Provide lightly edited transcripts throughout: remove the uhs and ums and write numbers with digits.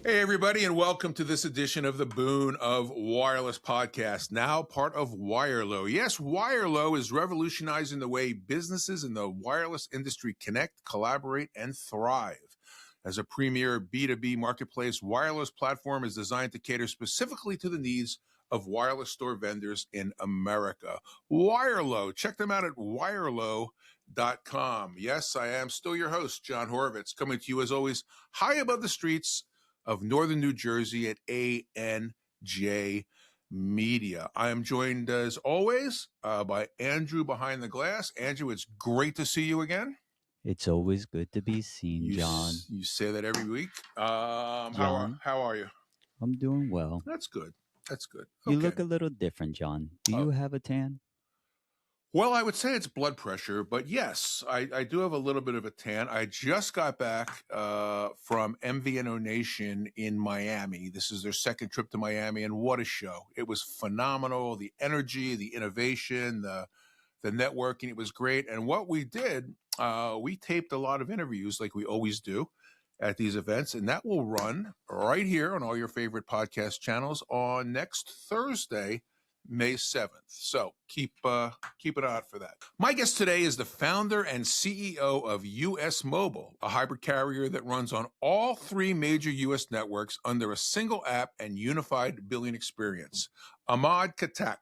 Hey, everybody, and welcome to this edition of the Boon of Wireless podcast, now part of Wirelo. Yes, Wirelo is revolutionizing the way businesses in the wireless industry connect, collaborate, and thrive. As a premier B2B marketplace, Wireless platform is designed to cater specifically to the needs of wireless store vendors in America. Wirelo, check them out at wirelo.com. Yes, I am still your host, John Horvitz, coming to you as always, high above the streets of Northern New Jersey at ANJ Media. I am joined, as always, by Andrew behind the glass. Andrew, it's great to see you again. It's always good to be seen, John. You say that every week. John, how are you? I'm doing well. That's good. That's good. You look a little different, John. Do you have a tan? Well, I would say it's blood pressure, but yes, I do have a little bit of a tan. I just got back from MVNO Nation in Miami. This is their second trip to Miami, and what a show. It was phenomenal. The energy, the innovation, the networking, it was great. And what we did, we taped a lot of interviews like we always do at these events, and that will run right here on all your favorite podcast channels on next Thursday, May 7th. So keep an eye out for that. My guest today is the founder and CEO of US Mobile, a hybrid carrier that runs on all three major US networks under a single app and unified billing experience. Ahmed Khattak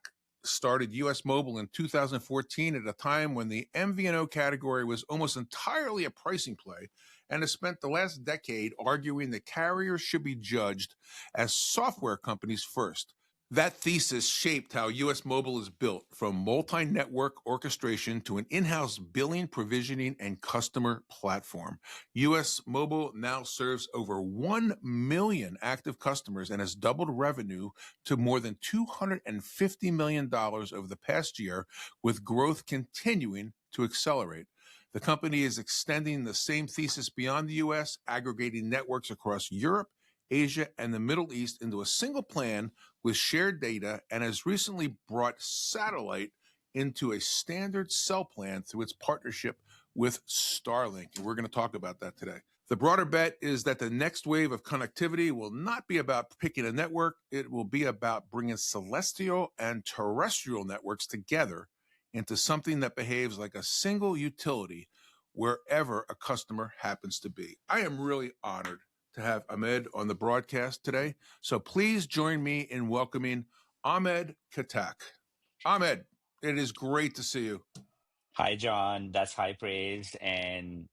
started US Mobile in 2014 at a time when the MVNO category was almost entirely a pricing play, and has spent the last decade arguing that carriers should be judged as software companies first. That thesis shaped how US Mobile is built, from multi-network orchestration to an in-house billing, provisioning, and customer platform. US Mobile now serves over 1 million active customers and has doubled revenue to more than $250 million over the past year, with growth continuing to accelerate. The company is extending the same thesis beyond the US, aggregating networks across Europe, Asia, and the Middle East into a single plan with shared data, and has recently brought satellite into a standard cell plan through its partnership with Starlink. And we're going to talk about that today. The broader bet is that the next wave of connectivity will not be about picking a network. It will be about bringing celestial and terrestrial networks together into something that behaves like a single utility wherever a customer happens to be. I am really honored to have Ahmed on the broadcast today. So please join me in welcoming Ahmed Khattak. Ahmed, it is great to see you. Hi, John. That's high praise. And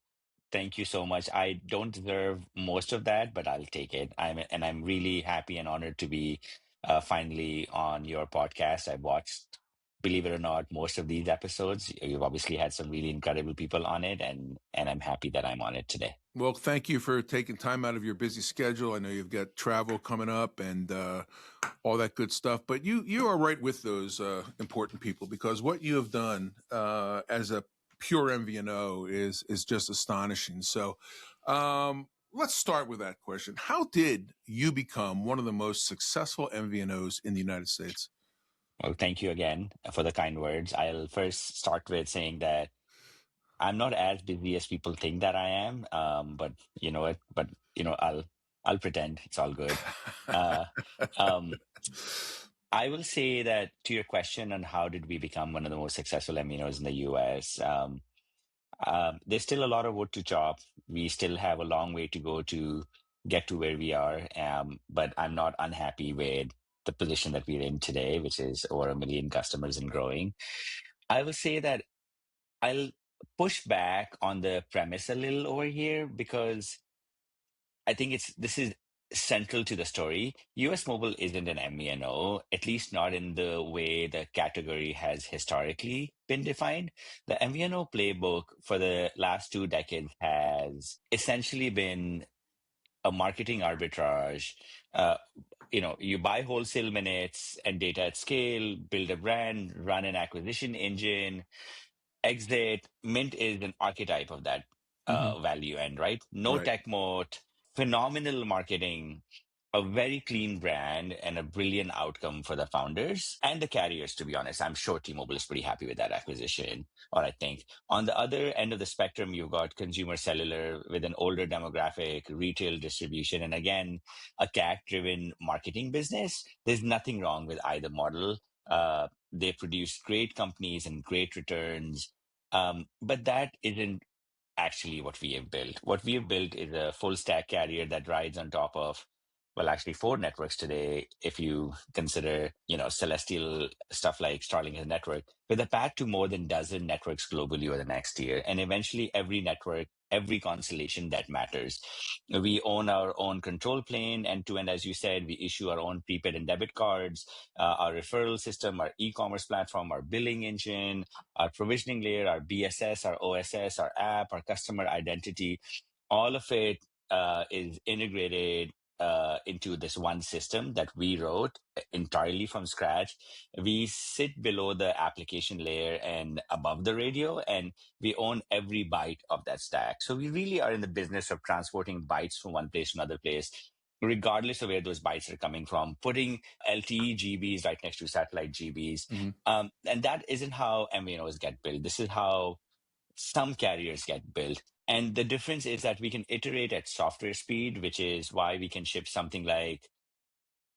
thank you so much. I don't deserve most of that, but I'll take it. I'm really happy and honored to be finally on your podcast. I've watched, believe it or not, most of these episodes. You've obviously had some really incredible people on it, and I'm happy that I'm on it today. Well, thank you for taking time out of your busy schedule. I know you've got travel coming up and all that good stuff, but you are right with those important people, because what you have done as a pure MVNO is just astonishing. So let's start with that question. How did you become one of the most successful MVNOs in the United States? Well, thank you again for the kind words. I'll first start with saying that I'm not as busy as people think that I am. But you know what? But I'll pretend it's all good. Um, I will say that, to your question on how did we become one of the most successful MVNOs in the US, there's still a lot of wood to chop. We still have a long way to go to get to where we are. But I'm not unhappy with the position that we're in today, which is over 1 million customers and growing. I will say that I'll push back on the premise a little over here, because I think this is central to the story. US Mobile isn't an MVNO, at least not in the way the category has historically been defined. The MVNO playbook for the last 2 decades has essentially been a marketing arbitrage. You buy wholesale minutes and data at scale, build a brand, run an acquisition engine, exit. Mint is an archetype of that value end, right? No Right. tech moat, phenomenal marketing, a very clean brand and a brilliant outcome for the founders and the carriers, to be honest. I'm sure T-Mobile is pretty happy with that acquisition, or I think. On the other end of the spectrum, you've got consumer cellular with an older demographic, retail distribution, and again, a CAC-driven marketing business. There's nothing wrong with either model. They produce great companies and great returns. But that isn't actually what we have built. What we have built is a full stack carrier that rides on top of, well, actually four networks today, if you consider, celestial stuff like Starlink as a network, with a path to more than dozen networks globally over the next year. And eventually every network, every constellation that matters. We own our own control plane end to end, as you said. We issue our own prepaid and debit cards, our referral system, our e-commerce platform, our billing engine, our provisioning layer, our BSS, our OSS, our app, our customer identity. All of it is integrated into this one system that we wrote entirely from scratch. We sit below the application layer and above the radio, and we own every byte of that stack. So we really are in the business of transporting bytes from one place to another place, regardless of where those bytes are coming from, putting LTE GBs right next to satellite GBs. And that isn't how MVNOs get built. This is how some carriers get built. And the difference is that we can iterate at software speed, which is why we can ship something like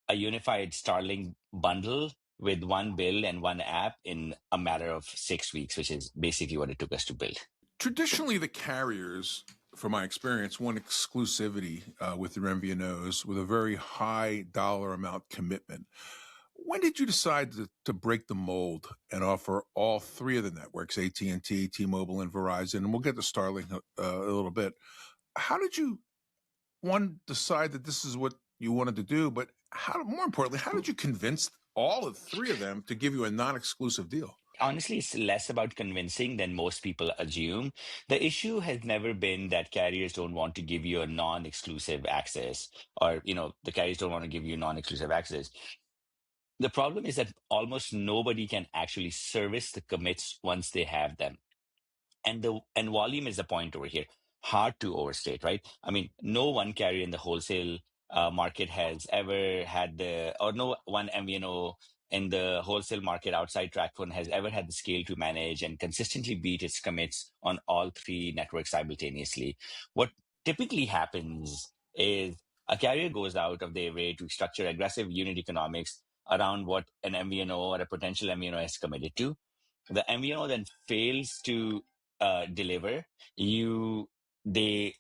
a unified Starlink bundle with one bill and one app in a matter of 6 weeks, which is basically what it took us to build. Traditionally, the carriers, from my experience, want exclusivity with their MVNOs with a very high dollar amount commitment. When did you decide to break the mold and offer all three of the networks, AT&T, T-Mobile, and Verizon? And we'll get to Starlink a little bit. How did you, one, decide that this is what you wanted to do, but more importantly, how did you convince all of three of them to give you a non-exclusive deal? Honestly, it's less about convincing than most people assume. The issue has never been that carriers don't want to give you a non-exclusive access, or, the carriers don't want to give you non-exclusive access. The problem is that almost nobody can actually service the commits once they have them. And volume is the point over here. Hard to overstate, right? I mean, no one carrier in the wholesale market has ever had no one MVNO in the wholesale market outside TracFone has ever had the scale to manage and consistently beat its commits on all three networks simultaneously. What typically happens is a carrier goes out of their way to structure aggressive unit economics around what an MVNO or a potential MVNO has committed to. The MVNO then fails to deliver. They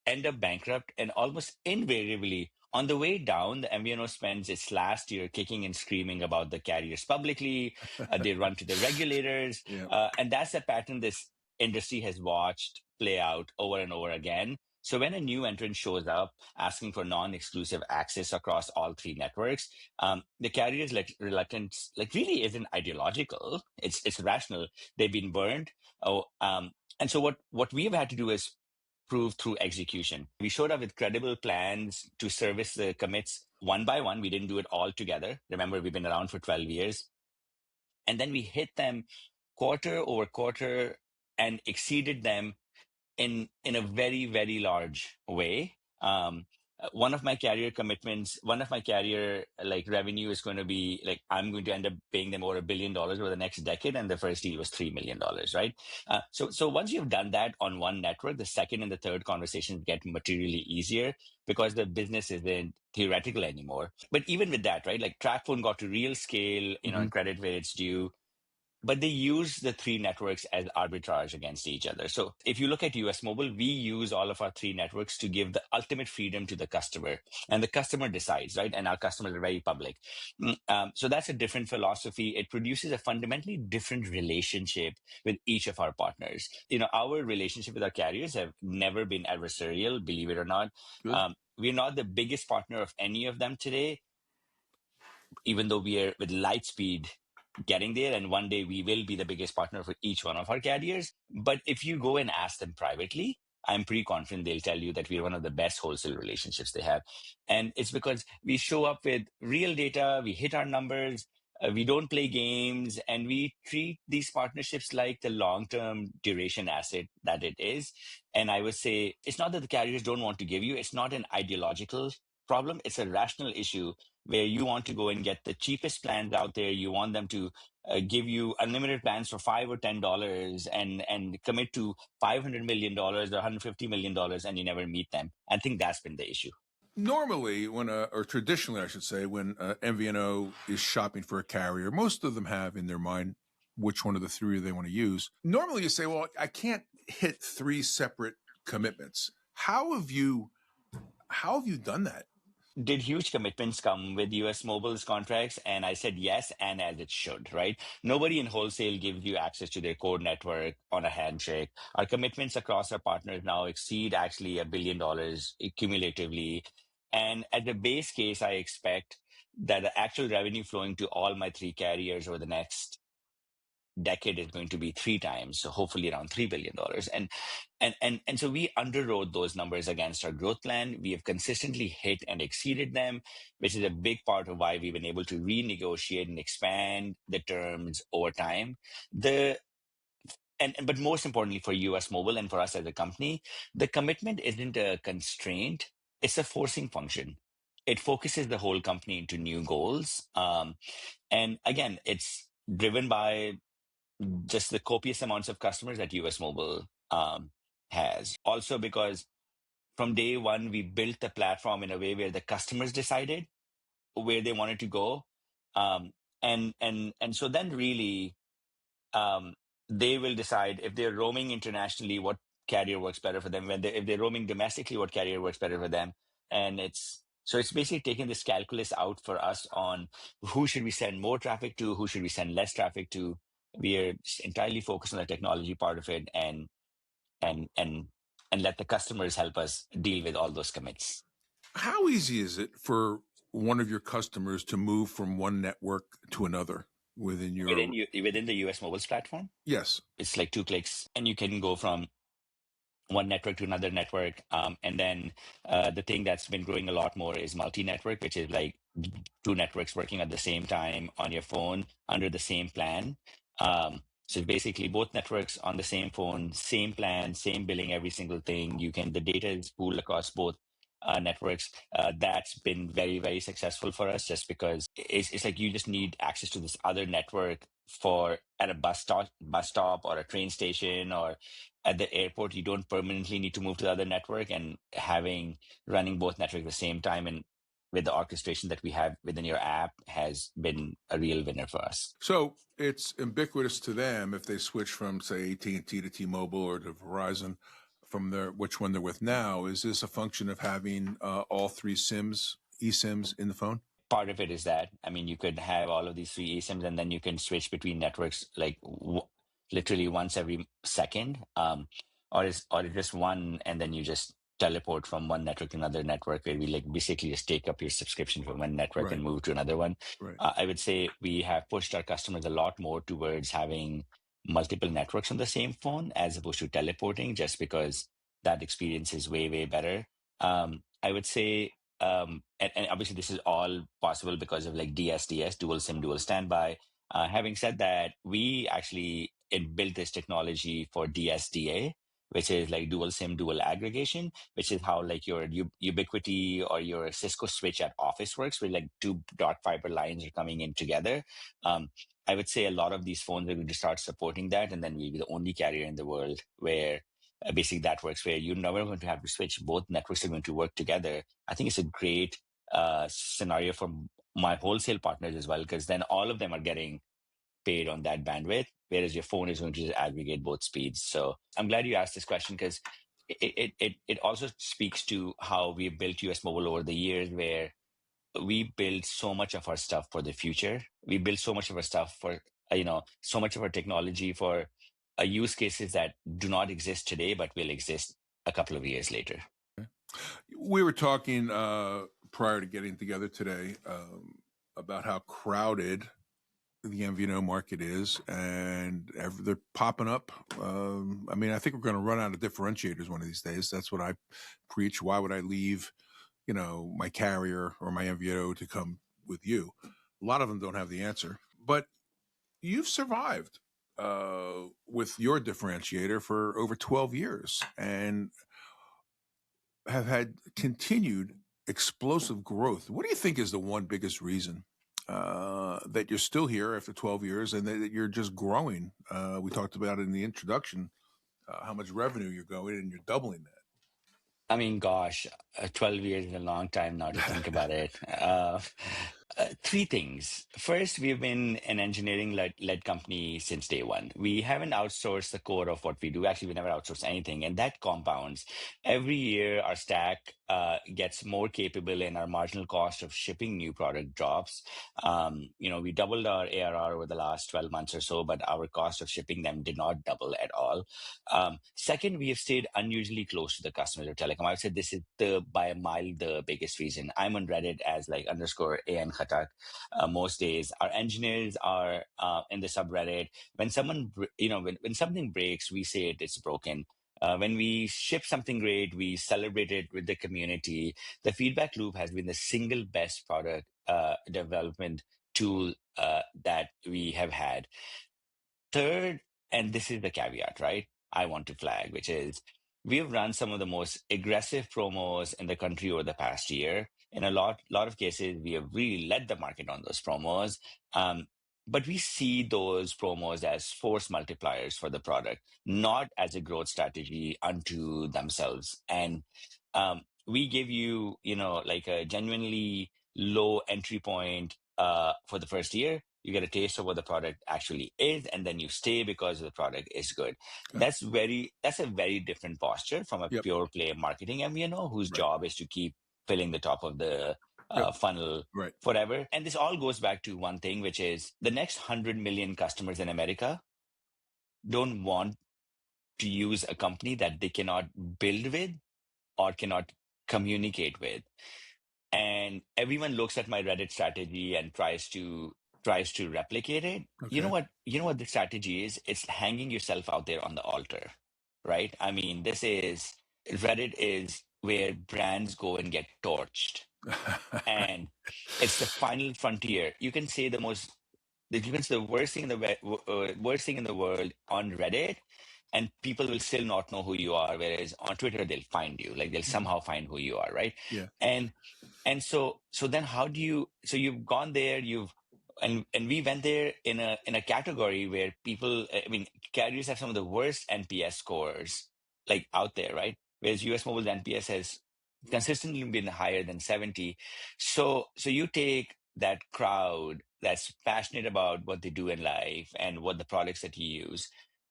end up bankrupt, and almost invariably on the way down, the MVNO spends its last year kicking and screaming about the carriers publicly. They run to the regulators, and that's a pattern this industry has watched play out over and over again. So when a new entrant shows up asking for non-exclusive access across all three networks, the carrier's reluctance really isn't ideological. It's rational. They've been burned. And so what we have had to do is prove through execution. We showed up with credible plans to service the commits one by one. We didn't do it all together. Remember, we've been around for 12 years. And then we hit them quarter over quarter and exceeded them in a very, very large way. One of my carrier commitments, one of my carrier revenue is going to be I'm going to end up paying them over $1 billion over the next decade, and the first deal was $3 million, right? So once you've done that on one network, the second and the third conversations get materially easier because the business isn't theoretical anymore. But even with that, right, TracFone got to real scale, and credit where it's due. But they use the three networks as arbitrage against each other. So if you look at US Mobile, we use all of our three networks to give the ultimate freedom to the customer. And the customer decides, right? And our customers are very public. So that's a different philosophy. It produces a fundamentally different relationship with each of our partners. Our relationship with our carriers have never been adversarial, believe it or not. We're not the biggest partner of any of them today, even though we are with Lightspeed getting there, and one day we will be the biggest partner for each one of our carriers. But if you go and ask them privately, I'm pretty confident they'll tell you that we're one of the best wholesale relationships they have. And it's because we show up with real data, we hit our numbers, we don't play games, and we treat these partnerships like the long-term duration asset that it is. And I would say it's not that the carriers don't want to give you, it's not an ideological problem. It's a rational issue where you want to go and get the cheapest plans out there. You want them to give you unlimited plans for $5 or $10 and commit to $500 million or $150 million, and you never meet them. I think that's been the issue. Normally, or traditionally, I should say, when MVNO is shopping for a carrier, most of them have in their mind which one of the three they want to use. Normally, you say, well, I can't hit three separate commitments. How have you done that? Did huge commitments come with US Mobile's contracts? And I said yes, and as it should, right? Nobody in wholesale gives you access to their core network on a handshake. Our commitments across our partners now exceed actually $1 billion cumulatively. And at the base case, I expect that the actual revenue flowing to all my three carriers over the next decade is going to be 3 times, so hopefully around $3 billion. And so we underwrote those numbers against our growth plan. We have consistently hit and exceeded them, which is a big part of why we've been able to renegotiate and expand the terms over time. But most importantly for US Mobile and for us as a company, the commitment isn't a constraint, it's a forcing function. It focuses the whole company into new goals. And again, it's driven by just the copious amounts of customers that US Mobile has. Also, because from day one, we built the platform in a way where the customers decided where they wanted to go. And so then really, they will decide if they're roaming internationally, what carrier works better for them. If they're roaming domestically, what carrier works better for them. And it's basically taking this calculus out for us on who should we send more traffic to, who should we send less traffic to. We are entirely focused on the technology part of it, and let the customers help us deal with all those commits. How easy is it for one of your customers to move from one network to another within the US Mobile's platform? Yes. It's like 2 clicks, and you can go from one network to another network. And then the thing that's been growing a lot more is multi-network, which is like 2 networks working at the same time on your phone under the same plan. So basically both networks on the same phone, same plan, same billing, every single thing. The data is pooled across both networks. That's been very, very successful for us, just because it's like you just need access to this other network at a bus stop or a train station or at the airport. You don't permanently need to move to the other network, and running both networks at the same time and with the orchestration that we have within your app has been a real winner for us. So it's ubiquitous to them if they switch from, say, AT&T to T-Mobile or to Verizon from which one they're with now. Is this a function of having all 3 eSIMs in the phone? Part of it is that, I mean, you could have all of these 3 eSIMs and then you can switch between networks like literally once every second, or it's just one, and then you just teleport from one network to another network, where we like basically just take up your subscription from one network and move to another one. Right. I would say we have pushed our customers a lot more towards having multiple networks on the same phone as opposed to teleporting, just because that experience is way, way better. I would say, and obviously this is all possible because of like DSDS, dual SIM, dual standby. Having said that, we actually built this technology for DSDA, which is like dual SIM, dual aggregation, which is how like your Ubiquiti or your Cisco switch at office works, where like 2 dark fiber lines are coming in together. I would say a lot of these phones are going to start supporting that, and then we'll be the only carrier in the world where basically that works, where you're never going to have to switch. Both networks are going to work together. I think it's a great scenario for my wholesale partners as well, because then all of them are getting paid on that bandwidth, whereas your phone is going to just aggregate both speeds. So I'm glad you asked this question, because it also speaks to how we built US Mobile over the years, where we build so much of our stuff for the future. We build so much of our stuff for, so much of our technology for use cases that do not exist today, but will exist a couple of years later. We were talking prior to getting together today about how crowded the MVNO market is, and they're popping up. I mean, I think we're going to run out of differentiators one of these days. That's what I preach. Why would I leave, my carrier or my MVNO to come with you? A lot of them don't have the answer, but you've survived with your differentiator for over 12 years and have had continued explosive growth. What do you think is the one biggest reason that you're still here after 12 years and that you're just growing? We talked about it in the introduction, how much revenue you're going and you're doubling that. I mean, gosh, 12 years is a long time now to think about it. Three things. First, we've been an engineering-led company since day one. We haven't outsourced the core of what we do. Actually, we never outsourced anything, and that compounds. Every year, our stack gets more capable, and our marginal cost of shipping new product drops. We doubled our ARR over the last 12 months or so, but our cost of shipping them did not double at all. Second, we have stayed unusually close to the customers of Telecom. I would say this is by a mile the biggest reason. I'm on Reddit as like underscore AN Khattak most days. Our engineers are in the subreddit. When when something breaks, we say it's broken. When we ship something great, we celebrate it with the community. The feedback loop has been the single best product development tool that we have had. Third, and this is the caveat, right? I want to flag, which is we've run some of the most aggressive promos in the country over the past year. In a lot of cases, we have really led the market on those promos. But we see those promos as force multipliers for the product, not as a growth strategy unto themselves. And we give you, like a genuinely low entry point for the first year. You get a taste of what the product actually is, and then you stay because the product is good. That's a very different posture from a pure play marketing MVNO whose job is to keep filling the top of the funnel forever. And this all goes back to one thing, which is the next 100 million customers in America don't want to use a company that they cannot build with or cannot communicate with. And everyone looks at my Reddit strategy and tries to replicate it. Okay. You know what the strategy is? It's hanging yourself out there on the altar, right? I mean, Reddit is where brands go and get torched. And it's the final frontier. You can say the worst thing in the world on Reddit, and people will still not know who you are. Whereas on Twitter, they'll find you, like they'll somehow find who you are, right? Yeah. And so then how do you? So you've gone there, and we went there in a category where people, I mean, carriers have some of the worst NPS scores like out there, right? Whereas US Mobile's NPS has consistently been higher than 70. So you take that crowd that's passionate about what they do in life and what the products that you use,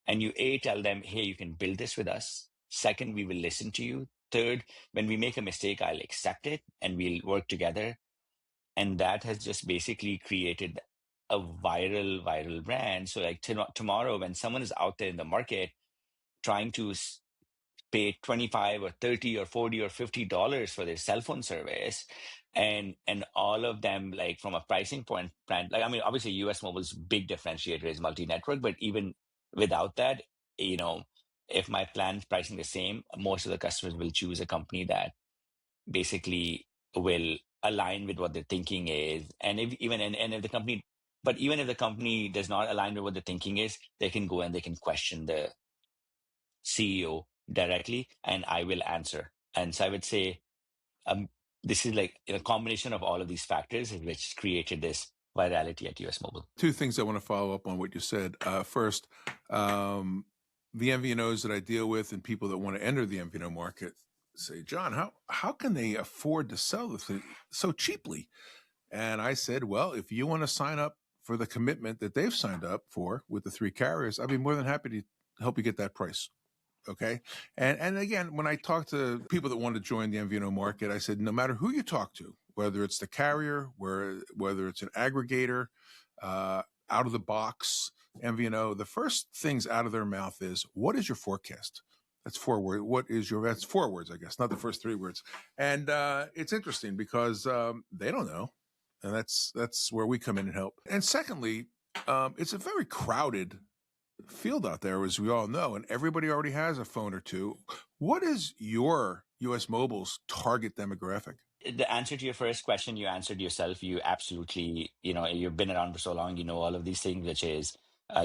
and you tell them, hey, you can build this with us. Second, we will listen to you. Third, when we make a mistake, I'll accept it and we'll work together. And that has just basically created a viral brand. So like tomorrow, when someone is out there in the market trying to pay 25 or 30 or 40 or $50 for their cell phone service, and all of them, like from a pricing point plan, like, I mean, obviously US Mobile's big differentiator is multi-network, but even without that, if my plan's pricing the same, most of the customers will choose a company that basically will align with what their thinking is. And if the company does not align with what the thinking is, they can go and they can question the CEO directly, and I will answer. And so I would say this is like a combination of all of these factors which created this virality at US Mobile. Two things I want to follow up on what you said. First, the MVNOs that I deal with and people that want to enter the MVNO market say, John, how can they afford to sell this thing so cheaply? And I said, well, if you want to sign up for the commitment that they've signed up for with the three carriers, I'd be more than happy to help you get that price. Okay. And again, when I talk to people that want to join the MVNO market, I said, no matter who you talk to, whether it's the carrier, whether it's an aggregator, out of the box MVNO, the first things out of their mouth is, what is your forecast? That's 4 words. That's 4 words, I guess, not the first 3 words. And it's interesting because they don't know. And that's where we come in and help. And secondly, it's a very crowded field out there, as we all know, and everybody already has a phone or two. What is your US Mobile's target demographic? The answer to your first question, you answered yourself. You absolutely, you've been around for so long, you know all of these things, which is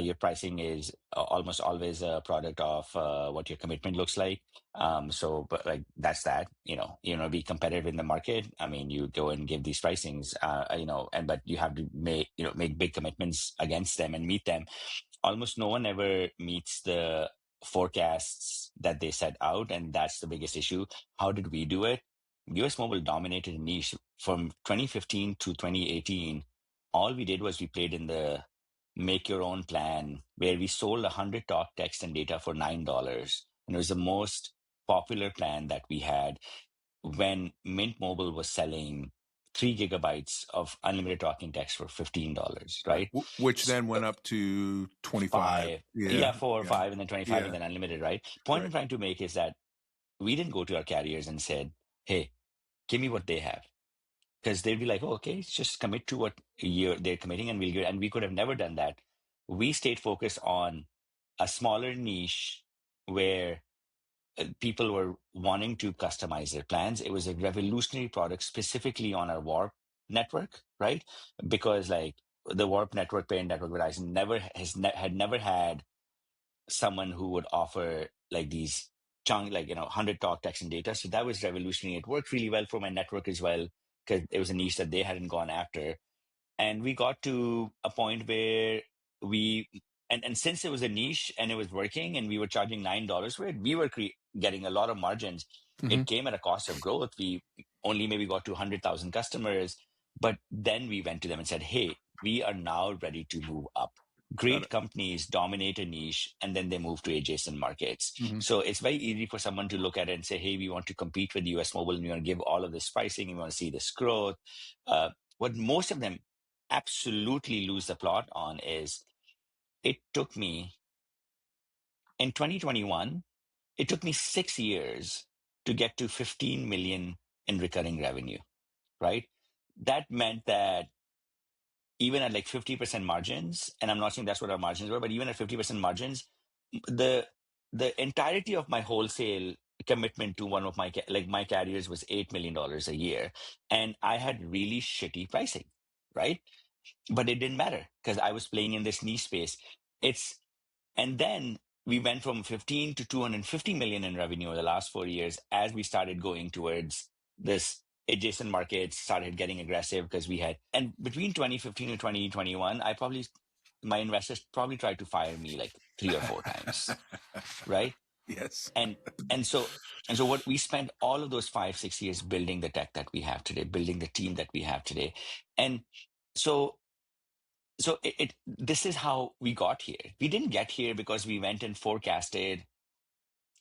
Your pricing is almost always a product of what your commitment looks like. But like that's that. Be competitive in the market. I mean, you go and give these pricings. But you have to make big commitments against them and meet them. Almost no one ever meets the forecasts that they set out, and that's the biggest issue. How did we do it? US Mobile dominated a niche from 2015 to 2018. All we did was we played in the make your own plan, where we sold 100 talk, text, and data for $9. And it was the most popular plan that we had when Mint Mobile was selling 3 GB of unlimited talking text for $15, right? Which then went up to 25. Yeah. 4 or 5, and then 25, and Yeah. then unlimited, right? Point I'm trying to make is that we didn't go to our carriers and said, hey, give me what they have. Because they'd be like, oh, okay, just commit to what they're committing, and we'll get. And we could have never done that. We stayed focused on a smaller niche where people were wanting to customize their plans. It was a revolutionary product specifically on our Warp network, right? Because like the Warp network, parent network, Verizon had never had someone who would offer like these 100 talk, text, and data. So that was revolutionary. It worked really well for my network as well, because it was a niche that they hadn't gone after. And we got to a point where we and since it was a niche and it was working and we were charging $9 for it, we were getting a lot of margins. It came at a cost of growth. We only maybe got to 100,000 customers, but then we went to them and said, hey, we are now ready to move up. Great companies dominate a niche and then they move to adjacent markets. So it's very easy for someone to look at it and say, hey, we want to compete with US Mobile and we want to give all of this pricing, we want to see this growth. What most of them absolutely lose the plot on is it took me in 2021, it took me 6 years to get to 15 million in recurring revenue, right? That meant that even at like 50% margins, and I'm not saying that's what our margins were, but even at 50% margins, the entirety of my wholesale commitment to one of my my carriers was $8 million a year, and I had really shitty pricing, right? But it didn't matter because I was playing in this niche space. And then we went from 15 to 250 million in revenue in the last 4 years as we started going towards this adjacent markets, started getting aggressive because and between 2015 and 2021, my investors probably tried to fire me like 3 or 4 times, right? Yes. And so what we spent all of those 5-6 years building the tech that we have today, building the team that we have today. And so this is how we got here. We didn't get here because we went and forecasted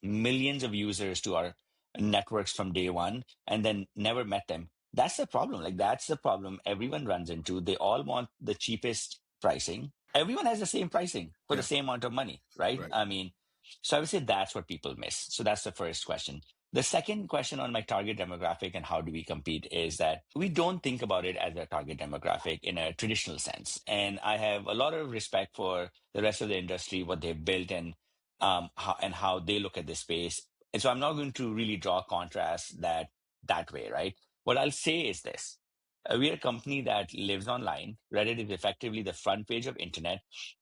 millions of users to our networks from day one and then never met them. That's the problem. Like that's the problem everyone runs into. They all want the cheapest pricing. Everyone has the same pricing for the same amount of money, right? I mean, so I would say that's what people miss. So that's the first question. The second question on my target demographic and how do we compete is that we don't think about it as a target demographic in a traditional sense. And I have a lot of respect for the rest of the industry, what they've built and how they look at this space. And so I'm not going to really draw contrast that way, right? What I'll say is this. We're a company that lives online. Reddit is effectively the front page of internet,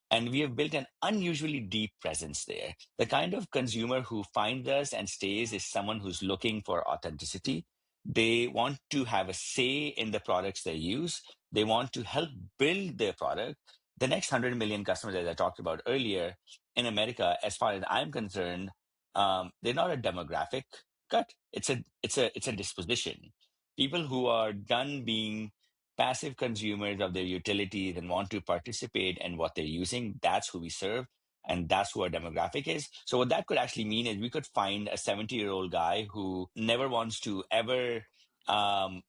and we have built an unusually deep presence there. The kind of consumer who finds us and stays is someone who's looking for authenticity. They want to have a say in the products they use. They want to help build their product. The next 100 million customers, as I talked about earlier, in America, as far as I'm concerned, they're not a demographic cut. It's a disposition. People who are done being passive consumers of their utilities and want to participate in what they're using, that's who we serve. And that's who our demographic is. So what that could actually mean is we could find a 70-year-old guy who never wants to ever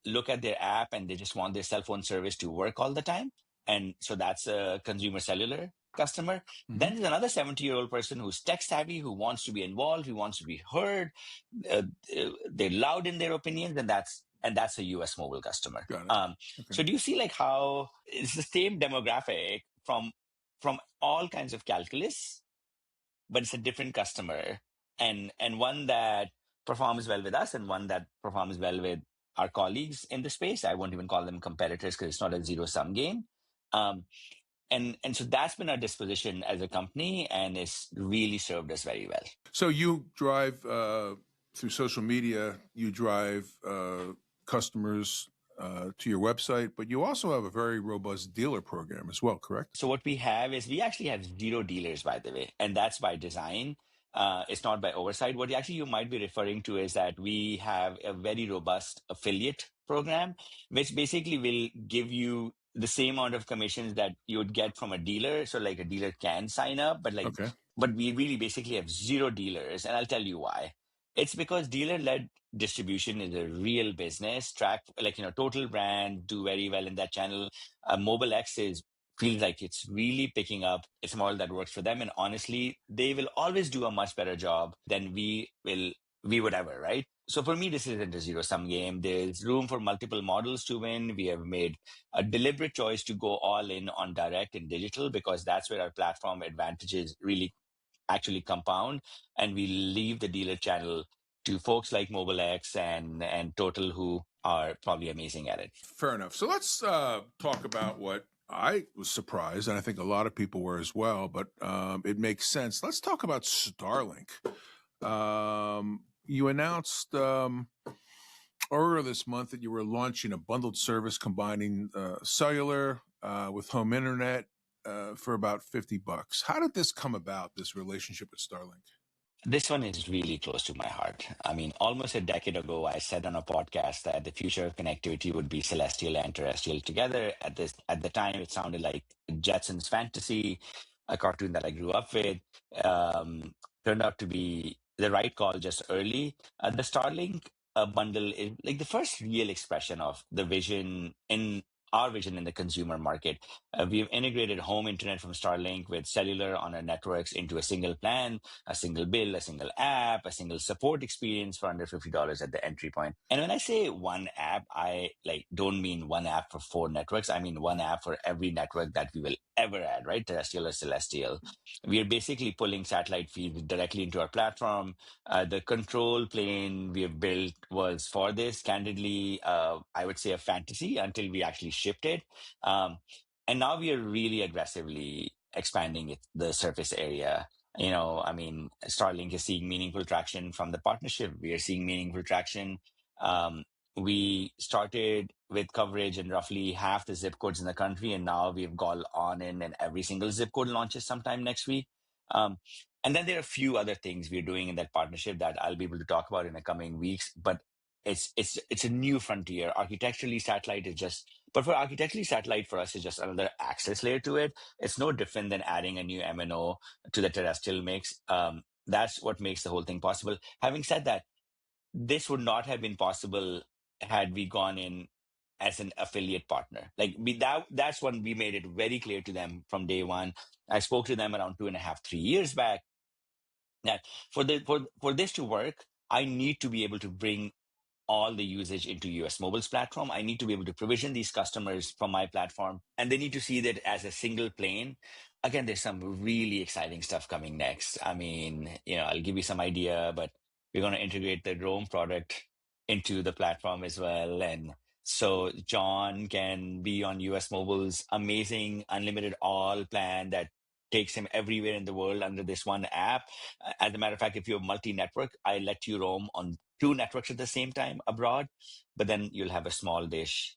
look at their app and they just want their cell phone service to work all the time. And so that's a consumer cellular customer. Then there's another 70-year-old person who's tech savvy, who wants to be involved, who wants to be heard. Uh, they're loud in their opinions, and that's a US mobile customer. So do you see like how it's the same demographic from all kinds of calculus, but it's a different customer and one that performs well with us and one that performs well with our colleagues in the space. I won't even call them competitors because it's not a zero-sum game. Um, and so that's been our disposition as a company, and it's really served us very well. So you drive through social media, you drive customers to your website, but you also have a very robust dealer program as well, correct? So what we have is we actually have 0 dealers, by the way, and that's by design. It's not by oversight. What actually you might be referring to is that we have a very robust affiliate program, which basically will give you the same amount of commissions that you would get from a dealer. So like a dealer can sign up, but Okay. but we really basically have 0 dealers, and I'll tell you why. It's because dealer-led distribution is a real business. Track total brand do very well in that channel. Mobile X feels like it's really picking up. It's a model that works for them, and honestly, they will always do a much better job than we would ever, right? So for me, this isn't a zero-sum game. There's room for multiple models to win. We have made a deliberate choice to go all in on direct and digital because that's where our platform advantages really actually compound, and we leave the dealer channel to folks like MobileX and Total, who are probably amazing at it. Fair enough. So let's talk about what I was surprised, and I think a lot of people were as well, but it makes sense. Let's talk about Starlink. You announced earlier this month that you were launching a bundled service combining cellular with home internet for about $50. How did this come about, this relationship with Starlink? This one is really close to my heart. I mean, almost a decade ago, I said on a podcast that the future of connectivity would be celestial and terrestrial together. At the time, it sounded like Jetsons fantasy, a cartoon that I grew up with. Turned out to be the right call just early. The Starlink bundle is like the first real expression of the vision in our vision in the consumer market. We've integrated home internet from Starlink with cellular on our networks into a single plan, a single bill, a single app, a single support experience for under $50 at the entry point. And when I say one app, I don't mean one app for 4 networks. I mean one app for every network that we will ever add, right? Terrestrial or celestial. We are basically pulling satellite feeds directly into our platform. The control plane we have built was for this. Candidly, I would say a fantasy until we actually shipped it. And now we are really aggressively expanding the surface area. I mean, Starlink is seeing meaningful traction from the partnership. We are seeing meaningful traction. We started with coverage in roughly half the zip codes in the country, and now we've gone on in, and every single zip code launches sometime next week. And then there are a few other things we're doing in that partnership that I'll be able to talk about in the coming weeks. But it's a new frontier. Architecturally, satellite is just, but for architecturally, satellite for us is just another access layer to it. It's no different than adding a new MNO to the terrestrial mix. That's what makes the whole thing possible. Having said that, this would not have been possible had we gone in as an affiliate partner. That's when we made it very clear to them from day one. I spoke to them around 2.5, 3 years back that for this to work, I need to be able to bring all the usage into US Mobile's platform. I need to be able to provision these customers from my platform, and they need to see that as a single plane. Again, there's some really exciting stuff coming next. I mean, I'll give you some idea, but we're going to integrate the Roam product into the platform as well. And so John can be on US Mobile's amazing unlimited all plan that takes him everywhere in the world under this one app. As a matter of fact, if you're multi-network, I let you roam on 2 networks at the same time abroad, but then you'll have a small dish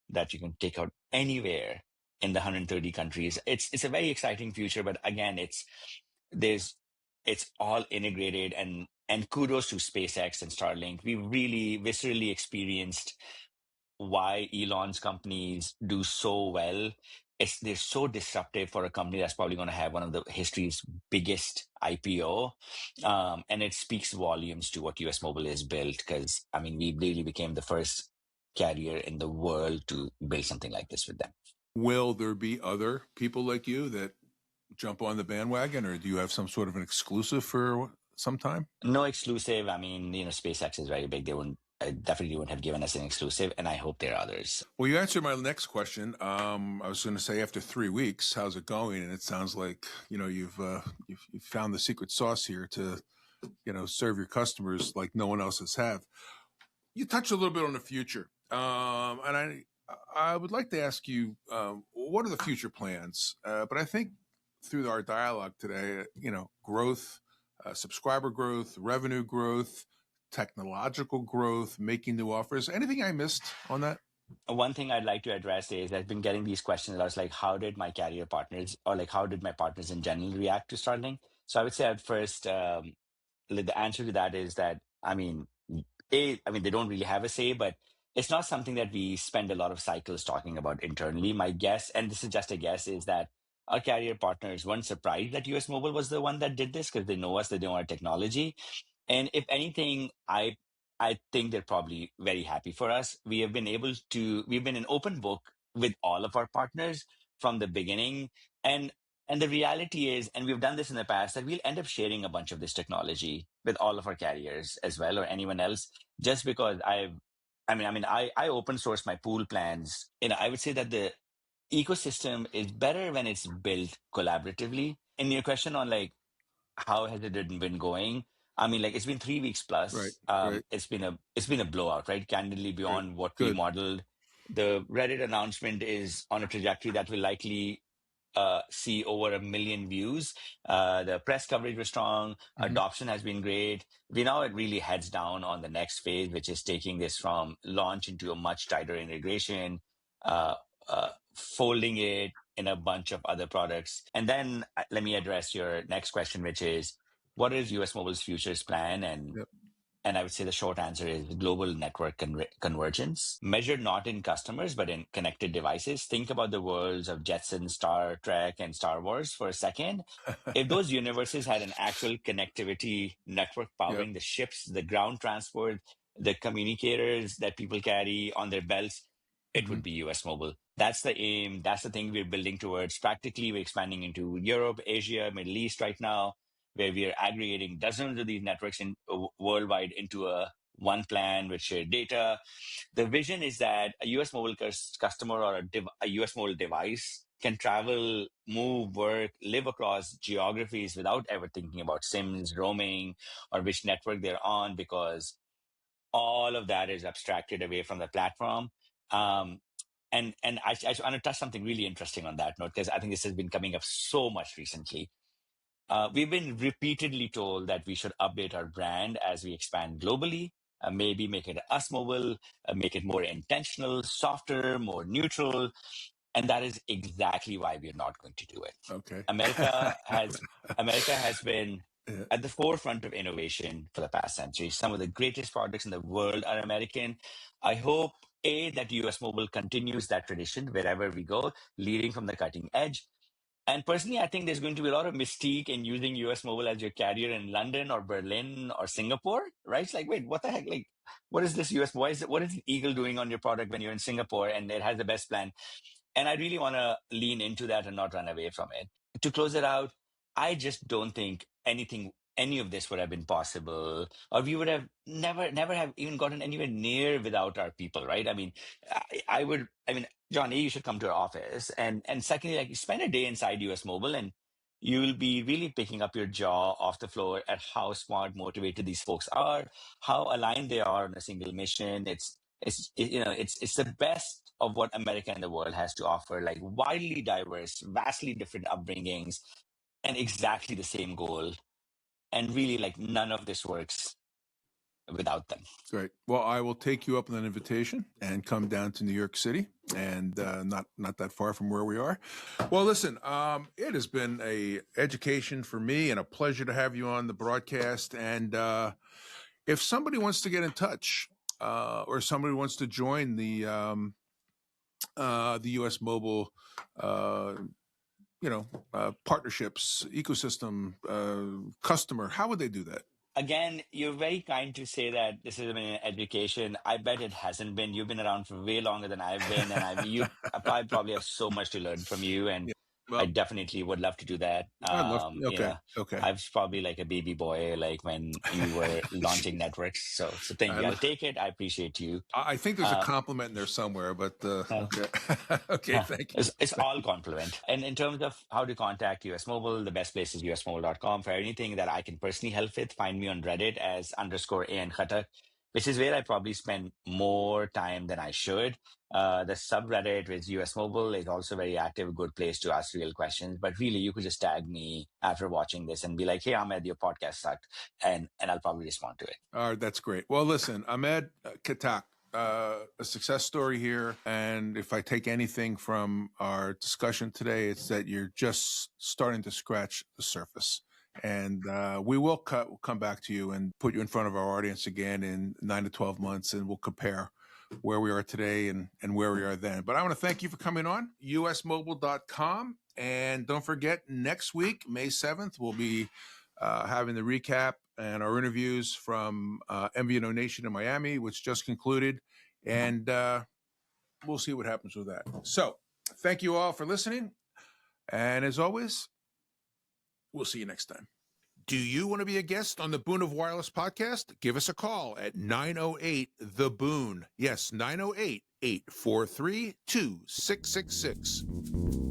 that you can take out anywhere in the 130 countries. It's a very exciting future, but again, it's all integrated, and kudos to SpaceX and Starlink. We really viscerally experienced why Elon's companies do so well. They're so disruptive for a company that's probably going to have one of the history's biggest IPO. And it speaks volumes to what US Mobile is built, because, I mean, we really became the first carrier in the world to build something like this with them. Will there be other people like you that jump on the bandwagon, or do you have some sort of an exclusive for some time? No exclusive. I mean, SpaceX is very big. They definitely wouldn't have given us an exclusive, and I hope there are others. Well, you answered my next question. I was going to say, after 3 weeks, how's it going? And it sounds like you've found the secret sauce here to serve your customers like no one else has have. You touched a little bit on the future, and I would like to ask you, what are the future plans? But I think through our dialogue today, growth, subscriber growth, revenue growth, technological growth, making new offers. Anything I missed on that? One thing I'd like to address is I've been getting these questions. I was like, how did my carrier partners, or like, how did my partners in general react to Starlink? So I would say at first, the answer to that is that, they don't really have a say, but it's not something that we spend a lot of cycles talking about internally. My guess, and this is just a guess, is that our carrier partners weren't surprised that US Mobile was the one that did this because they know us, they know our technology. And if anything, I think they're probably very happy for us. We've been an open book with all of our partners from the beginning. And the reality is, and we've done this in the past, that we'll end up sharing a bunch of this technology with all of our carriers as well, or anyone else, just because I open source my pool plans. I would say that the ecosystem is better when it's built collaboratively. And your question on like how has it been going? Like it's been 3 weeks Right, plus. right, It's been a blowout, right? Candidly, right. beyond what we Good. modeled. The Reddit announcement is on a trajectory that will likely see over 1 million views. The press coverage was strong. Mm-hmm. Adoption has been great. We now it really heads down on the next phase, which is taking this from launch into a much tighter integration, uh, folding it in a bunch of other products. And then let me address your next question, which is, what is US Mobile's futures plan? Yep. And I would say the short answer is global network convergence, measured not in customers, but in connected devices. Think about the worlds of Jetson, Star Trek, and Star Wars for a second. If those universes had an actual connectivity network powering Yep. the ships, the ground transport, the communicators that people carry on their belts, it Mm-hmm. would be US Mobile. That's the aim. That's the thing we're building towards. Practically, we're expanding into Europe, Asia, Middle East right now, where we are aggregating dozens of these networks worldwide into a one plan with shared data. The vision is that a US Mobile customer or a US Mobile device can travel, move, work, live across geographies without ever thinking about SIMs, roaming, or which network they're on, because all of that is abstracted away from the platform. Um, and I want to touch something really interesting on that note, because I think this has been coming up so much recently. We've been repeatedly told that we should update our brand as we expand globally, maybe make it us mobile, make it more intentional, softer, more neutral. And that is exactly why we're not going to do it. Okay. America has been Yeah. at the forefront of innovation for the past century. Some of the greatest products in the world are American. I hope that US Mobile continues that tradition wherever we go, leading from the cutting edge. And personally, I think there's going to be a lot of mystique in using US Mobile as your carrier in London or Berlin or Singapore, right? It's like, wait, what the heck? Like, what is this US? What is Eagle doing on your product when you're in Singapore and it has the best plan? And I really want to lean into that and not run away from it. To close it out, I just don't think any of this would have been possible, or we would have never have even gotten anywhere near without our people, right? John, you should come to our office. And secondly, like, spend a day inside US Mobile, and you will be really picking up your jaw off the floor at how smart, motivated these folks are, how aligned they are on a single mission. It's the best of what America and the world has to offer, like widely diverse, vastly different upbringings, and exactly the same goal. And really, like, none of this works without them. Great. Well, I will take you up on that invitation and come down to New York City, and not that far from where we are. Well, listen, it has been a education for me and a pleasure to have you on the broadcast. And if somebody wants to get in touch, or somebody wants to join the U.S. Mobile, partnerships ecosystem, customer, how would they do that? Again, you're very kind to say that this has been an education. I bet it hasn't been. You've been around for way longer than I've been, and I probably have so much to learn from you, and Yeah. I Well, definitely would love to do that. I'd love. Okay. Okay. I was probably like a baby boy, like when you were launching networks. So thank you. I'll take it. I appreciate you. I think there's a compliment in there somewhere, but okay. Okay, thank you. It's all compliment. And in terms of how to contact US Mobile, the best place is usmobile.com. For anything that I can personally help with, find me on Reddit as _AN Khattak. which is where I probably spend more time than I should. The subreddit with US Mobile is also very active, a good place to ask real questions. But really, you could just tag me after watching this and be like, "Hey, Ahmed, your podcast sucked," and I'll probably respond to it. All right, that's great. Well, listen, Ahmed, Khattak, a success story here. And if I take anything from our discussion today, it's that you're just starting to scratch the surface. And we will come back to you and put you in front of our audience again in 9 to 12 months, and we'll compare where we are today and where we are then. But I want to thank you for coming on, usmobile.com. And don't forget, next week, May 7th, we'll be having the recap and our interviews from MVNO Nation in Miami, which just concluded. And we'll see what happens with that. So thank you all for listening. And as always, we'll see you next time. Do you want to be a guest on the Boon of Wireless podcast? Give us a call at 908-THE-BOON. Yes, 908-843-2666.